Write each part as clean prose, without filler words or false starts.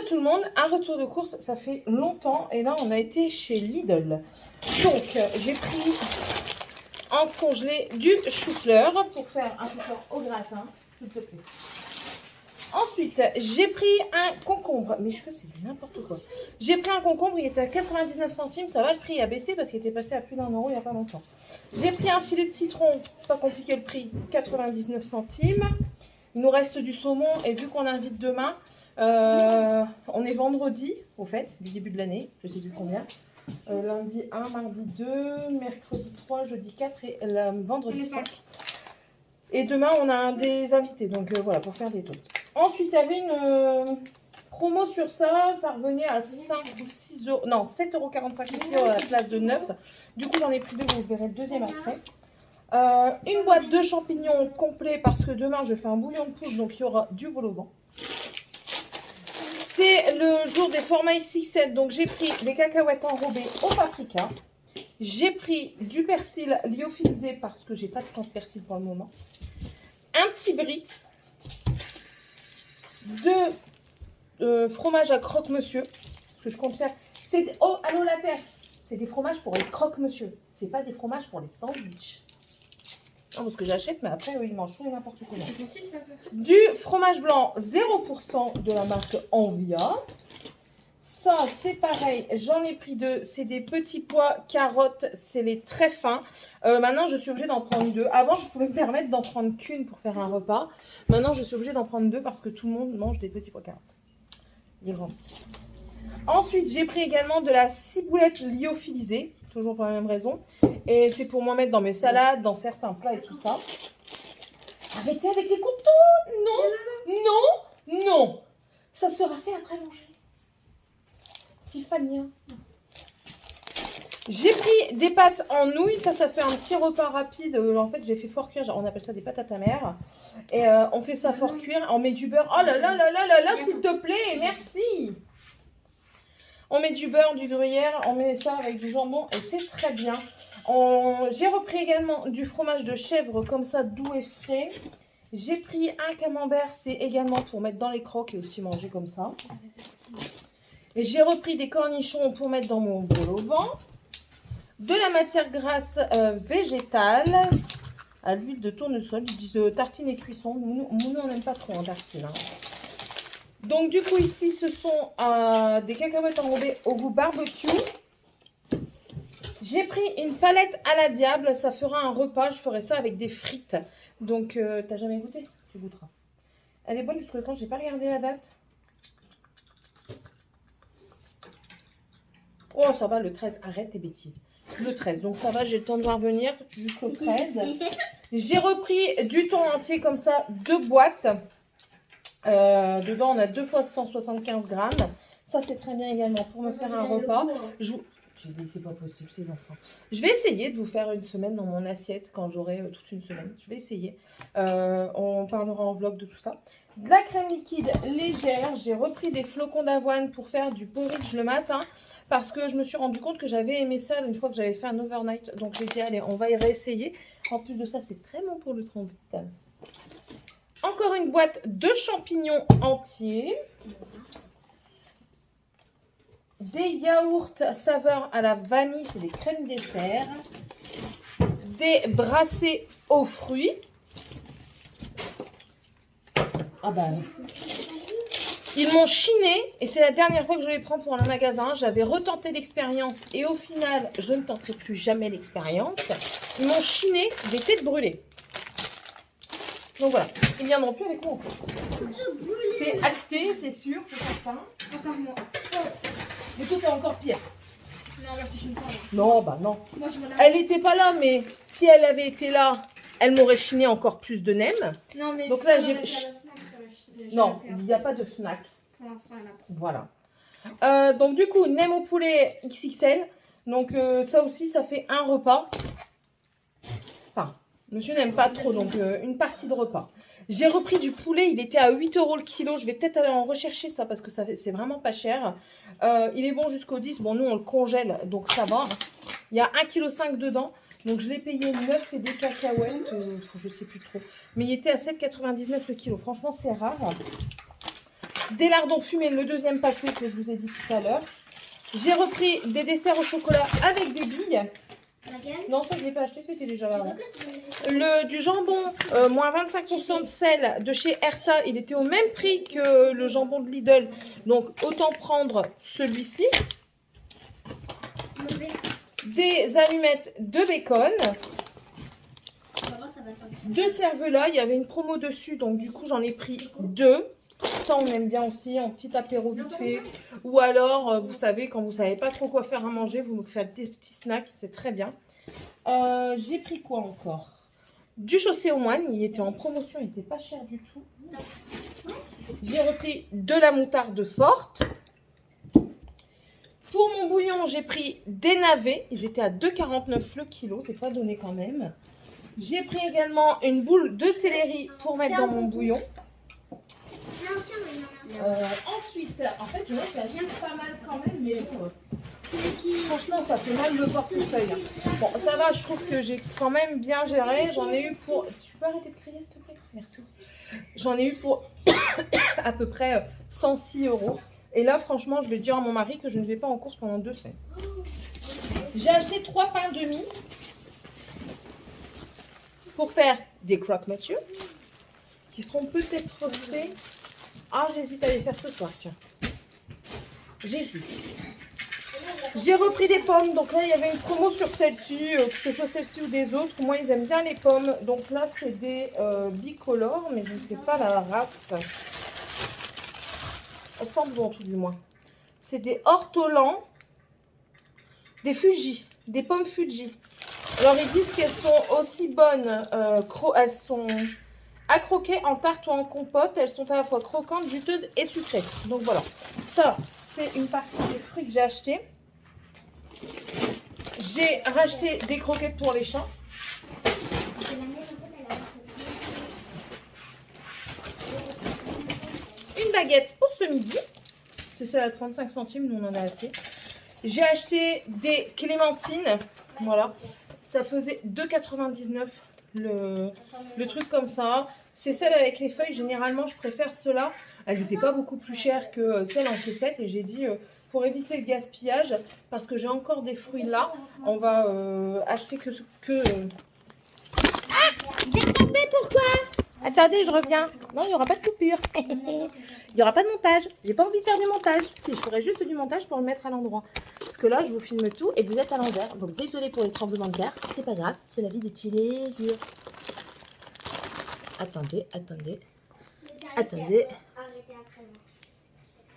à tout le monde, un retour de course, ça fait longtemps et là on a été chez Lidl. Donc j'ai pris en congelé du chou-fleur pour faire un chou-fleur au gratin, s'il te plaît. Ensuite, j'ai pris un concombre. Mes cheveux, c'est n'importe quoi. J'ai pris un concombre, il était à 99 centimes. Ça va, le prix a baissé parce qu'il était passé à plus d'1 € il n'y a pas longtemps. J'ai pris un filet de citron, pas compliqué le prix, 99 centimes. Il nous reste du saumon et vu qu'on invite demain, on est vendredi, au fait, du début de l'année, je sais plus combien. Lundi 1, mardi 2, mercredi 3, jeudi 4 et vendredi 5. Et demain, on a des invités, donc voilà, pour faire des toasts. Ensuite, il y avait une promo sur ça, ça revenait à 5 ou 6 euros, non, 7,45 € le kilo à la place de 9. Du coup, j'en ai pris 2, vous verrez le deuxième après. Une boîte de champignons complet parce que demain, je fais un bouillon de poule, donc il y aura du vol au vent. C'est le jour des formats XXL, donc j'ai pris les cacahuètes enrobées au paprika. J'ai pris du persil lyophilisé parce que j'ai pas de temps de persil pour le moment. Un petit brie. De fromage à croque-monsieur. Ce que je compte faire. C'est oh, allô la terre. C'est des fromages pour les croque-monsieur. C'est pas des fromages pour les sandwichs. Non, parce que j'achète, mais après, eux, ils mangent tout et n'importe quoi. Du fromage blanc 0% de la marque Envia. Ça, c'est pareil, j'en ai pris 2. C'est des petits pois carottes, c'est les très fins. Maintenant, je suis obligée d'en prendre 2. Avant, je pouvais me permettre d'en prendre qu'une pour faire un repas. Maintenant, je suis obligée d'en prendre 2 parce que tout le monde mange des petits pois carottes. Ils grandissent. Ensuite, j'ai pris également de la ciboulette lyophilisée, toujours pour la même raison. Et c'est pour m'en mettre dans mes salades, dans certains plats et tout ça. Arrêtez avec les couteaux! Non, non, non! Ça sera fait après manger. Tiffania. J'ai pris des pâtes en nouilles. Ça fait un petit repas rapide. En fait, j'ai fait fort cuire. On appelle ça des pâtes à ta mère. Et on fait ça fort cuire. On met du beurre. Oh là là là là là là, s'il te plaît. Merci. On met du beurre, du gruyère. On met ça avec du jambon. Et c'est très bien. J'ai repris également du fromage de chèvre comme ça, doux et frais. J'ai pris un camembert. C'est également pour mettre dans les croques et aussi manger comme ça. Et j'ai repris des cornichons pour mettre dans mon bol au vent. De la matière grasse végétale à l'huile de tournesol. Ils disent tartine et cuisson. Nous, on n'aime pas trop en tartine. Hein. Donc, du coup, ici, ce sont des cacahuètes enrobées au goût barbecue. J'ai pris une palette à la diable. Ça fera un repas. Je ferai ça avec des frites. Donc, t'as jamais goûté? Tu goûteras. Elle est bonne jusqu'à quand? J'ai pas regardé la date. Oh, ça va, le 13. Arrête tes bêtises. Le 13. Donc, ça va, j'ai le temps de voir venir jusqu'au 13. J'ai repris du thon entier comme ça, 2 boîtes. Dedans, on a 2 fois 175 grammes. Ça, c'est très bien également pour me faire un repas. C'est pas possible, ces enfants. Je vais essayer de vous faire une semaine dans mon assiette quand j'aurai toute une semaine. Je vais essayer. On parlera en vlog de tout ça. De la crème liquide légère. J'ai repris des flocons d'avoine pour faire du porridge le matin. Parce que je me suis rendu compte que j'avais aimé ça une fois que j'avais fait un overnight. Donc j'ai dit, allez, on va y réessayer. En plus de ça, c'est très bon pour le transit. Encore une boîte de champignons entiers. Des yaourts saveur à la vanille, c'est des crèmes dessert. Des brassés aux fruits. Ah bah, ils m'ont chiné et c'est la dernière fois que je les prends pour un magasin. J'avais retenté l'expérience et au final, je ne tenterai plus jamais l'expérience. Ils m'ont chiné des têtes brûlées. Donc voilà, ils ne viendront plus avec moi en plus. C'est acté, c'est sûr, c'est certain. Encore moi. Mais toi, t'es encore pire. Non, moi je te chine pas. Non, bah non. Moi, je Elle n'était pas là, mais si elle avait été là, elle m'aurait chiné encore plus de nems. Non, mais donc si là, on j'ai. avait fait à la Fnac, Non, il n'y a pas de Fnac. Pour l'instant, il n'y en a pas. Voilà. Donc du coup, nem au poulet XXL. Donc ça aussi, ça fait un repas. Enfin, monsieur n'aime pas trop, donc une partie de repas. J'ai repris du poulet, il était à 8 € le kilo. Je vais peut-être aller en rechercher ça parce que c'est vraiment pas cher. Il est bon jusqu'au 10. Bon, nous, on le congèle, donc ça va. Il y a 1,5 kg dedans. Donc, je l'ai payé 9 et des cacahuètes. Je sais plus trop. Mais il était à 7,99 € le kilo. Franchement, c'est rare. des lardons fumés, le deuxième paquet que je vous ai dit tout à l'heure. J'ai repris des desserts au chocolat avec des billes. Non, ça je ne l'ai pas acheté, c'était déjà là. Du jambon, moins 25% de sel de chez Erta, il était au même prix que le jambon de Lidl. Donc autant prendre celui-ci. Des allumettes de bacon. Deux cervelas, il y avait une promo dessus, donc du coup j'en ai pris deux. Ça on aime bien aussi, en petit apéro vite fait. Ou alors, vous savez, quand vous savez pas trop quoi faire à manger, vous nous faites des petits snacks, c'est très bien. J'ai pris quoi encore? Du chaussé aux moines, il était en promotion, il n'était pas cher du tout. J'ai repris de la moutarde forte. Pour mon bouillon, j'ai pris des navets, ils étaient à 2,49 le kilo, c'est pas donné quand même. J'ai pris également une boule de céleri pour mettre dans mon bouillon. Ensuite, en fait, je vois que j'achète pas mal quand même, mais franchement, ça fait mal le portefeuille. Bon, ça va, je trouve que j'ai quand même bien géré. J'en ai eu pour... Tu peux arrêter de crier, s'il te plaît? Merci. J'en ai eu pour à peu près 106 €. Et là, franchement, je vais dire à mon mari que je ne vais pas en course pendant 2 semaines. J'ai acheté 3 pains demi pour faire des croque-monsieur qui seront peut-être faits. Ah, j'hésite à les faire ce soir, tiens. J'hésite. J'ai repris des pommes. Donc là, il y avait une promo sur celle-ci, que ce soit celle-ci ou des autres. Moi, ils aiment bien les pommes. Donc là, c'est des bicolores, mais je ne sais pas la race. Elles sentent bon, tout du moins. C'est des ortolans, des Fuji, des pommes Fuji. Alors, ils disent qu'elles sont aussi bonnes. Elles sont à croquer en tarte ou en compote. Elles sont à la fois croquantes, juteuses et sucrées. Donc voilà. Ça, c'est une partie des fruits que j'ai achetés. J'ai racheté des croquettes pour les chats. Une baguette pour ce midi. C'est celle à 35 centimes, nous on en a assez. J'ai acheté des clémentines. Voilà. Ça faisait 2,99 le truc comme ça. C'est celle avec les feuilles. Généralement, je préfère ceux-là. Elles n'étaient pas beaucoup plus chères que celles en caissette. Et j'ai dit, pour éviter le gaspillage, parce que j'ai encore des fruits là, on va acheter que... Ah, j'ai tombé, pourquoi? Attendez, je reviens. Non, il n'y aura pas de coupure. Il n'y aura pas de montage. J'ai pas envie de faire du montage. Si, je ferai juste du montage pour le mettre à l'endroit. Parce que là, je vous filme tout et vous êtes à l'envers. Donc, désolé pour les tremblements de terre. C'est pas grave. C'est la vie des chillés. Attendez, attendez. Attendez.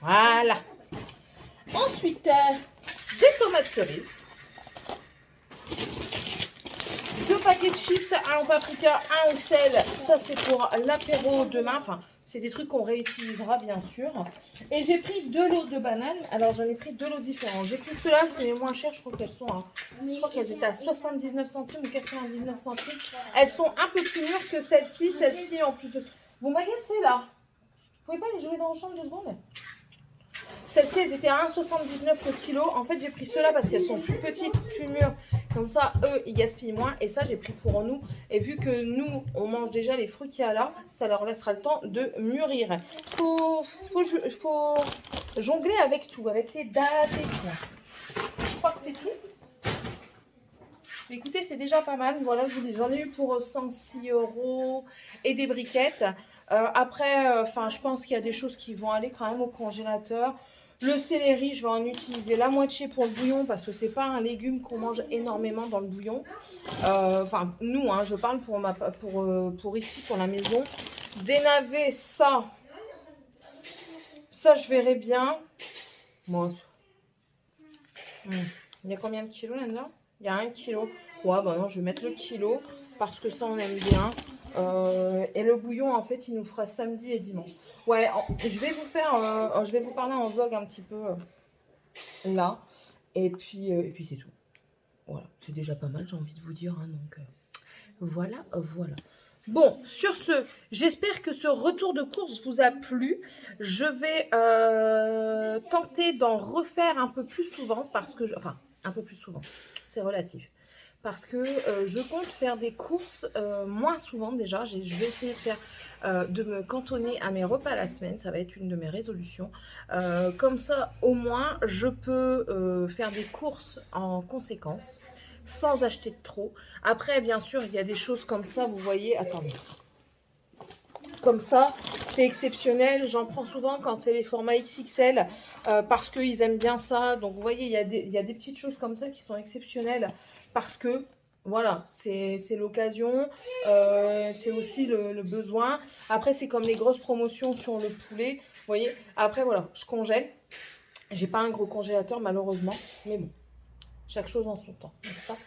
Voilà. Ensuite, des tomates cerises. 2 paquets de chips, un au paprika, un au sel. Ça, c'est pour l'apéro demain. Enfin, c'est des trucs qu'on réutilisera, bien sûr. Et j'ai pris 2 lots de bananes. Alors, j'en ai pris 2 lots différents. J'ai pris ceux-là, c'est les moins chers. Je crois qu'elles sont je crois qu'elles étaient à 79 centimes ou 99 centimes. Elles sont un peu plus mûres que celle-ci. Celle-ci, en plus de... Vous m'agacez, là. Vous pouvez pas les jouer dans le champ 2 secondes? Celles-ci, elles étaient à 1,79 le kilo. En fait, j'ai pris ceux-là parce qu'elles sont plus petites, plus mûres. Comme ça, eux, ils gaspillent moins. Et ça, j'ai pris pour nous. Et vu que nous, on mange déjà les fruits qu'il y a là, ça leur laissera le temps de mûrir. Faut jongler avec tout, avec les dates et tout. Je crois que c'est tout. Écoutez, c'est déjà pas mal. Voilà, je vous dis, j'en ai eu pour 106 € et des briquettes. Après, je pense qu'il y a des choses qui vont aller quand même au congélateur. Le céleri, je vais en utiliser la moitié pour le bouillon parce que c'est pas un légume qu'on mange énormément dans le bouillon. Nous, hein, je parle pour ici, pour la maison. Des navets, ça, je verrai bien. Moi, il y a combien de kilos là-dedans? Il y a 1 kilo. Ouais, bah non, je vais mettre le kilo parce que ça, on aime bien. Et le bouillon, en fait, il nous fera samedi et dimanche. Ouais, je vais vous parler en vlog un petit peu là. Et puis c'est tout. Voilà, c'est déjà pas mal, j'ai envie de vous dire. Hein, donc, voilà. Bon, sur ce, j'espère que ce retour de course vous a plu. Je vais tenter d'en refaire un peu plus souvent parce que... un peu plus souvent, c'est relatif. parce que je compte faire des courses moins souvent déjà. Je vais essayer de faire de me cantonner à mes repas la semaine. Ça va être une de mes résolutions. Comme ça, au moins, je peux faire des courses en conséquence sans acheter de trop. Après, bien sûr, il y a des choses comme ça, vous voyez. Attendez. Comme ça, c'est exceptionnel. J'en prends souvent quand c'est les formats XXL parce qu'ils aiment bien ça. Donc, vous voyez, il y a des petites choses comme ça qui sont exceptionnelles parce que, voilà, c'est l'occasion. C'est aussi le besoin. Après, c'est comme les grosses promotions sur le poulet. Vous voyez, après, voilà, je congèle. J'ai pas un gros congélateur, malheureusement. Mais bon, chaque chose en son temps, n'est-ce pas?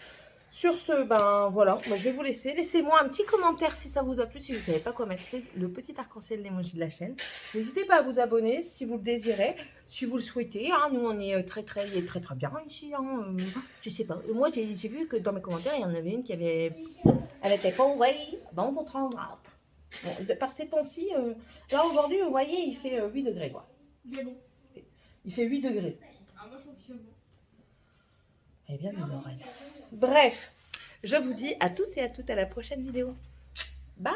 Sur ce, ben voilà, moi je vais vous laisser. Laissez-moi un petit commentaire si ça vous a plu, si vous ne savez pas quoi mettre, c'est le petit arc-en-ciel, l'emoji de la chaîne. N'hésitez pas à vous abonner si vous le désirez, si vous le souhaitez. Hein, nous, on est très bien ici. Hein, je sais pas. Moi, j'ai vu que dans mes commentaires, il y en avait une qui avait... Elle était posée dans son 30 grades. Bon, par ces temps-ci, là aujourd'hui, vous voyez, il fait 8 degrés, quoi. Il est bon. Il fait 8 degrés. Ah, moi, je trouve qu'il fait bon. Eh bien, nos oreilles. Bref, je vous dis à tous et à toutes à la prochaine vidéo. Bye!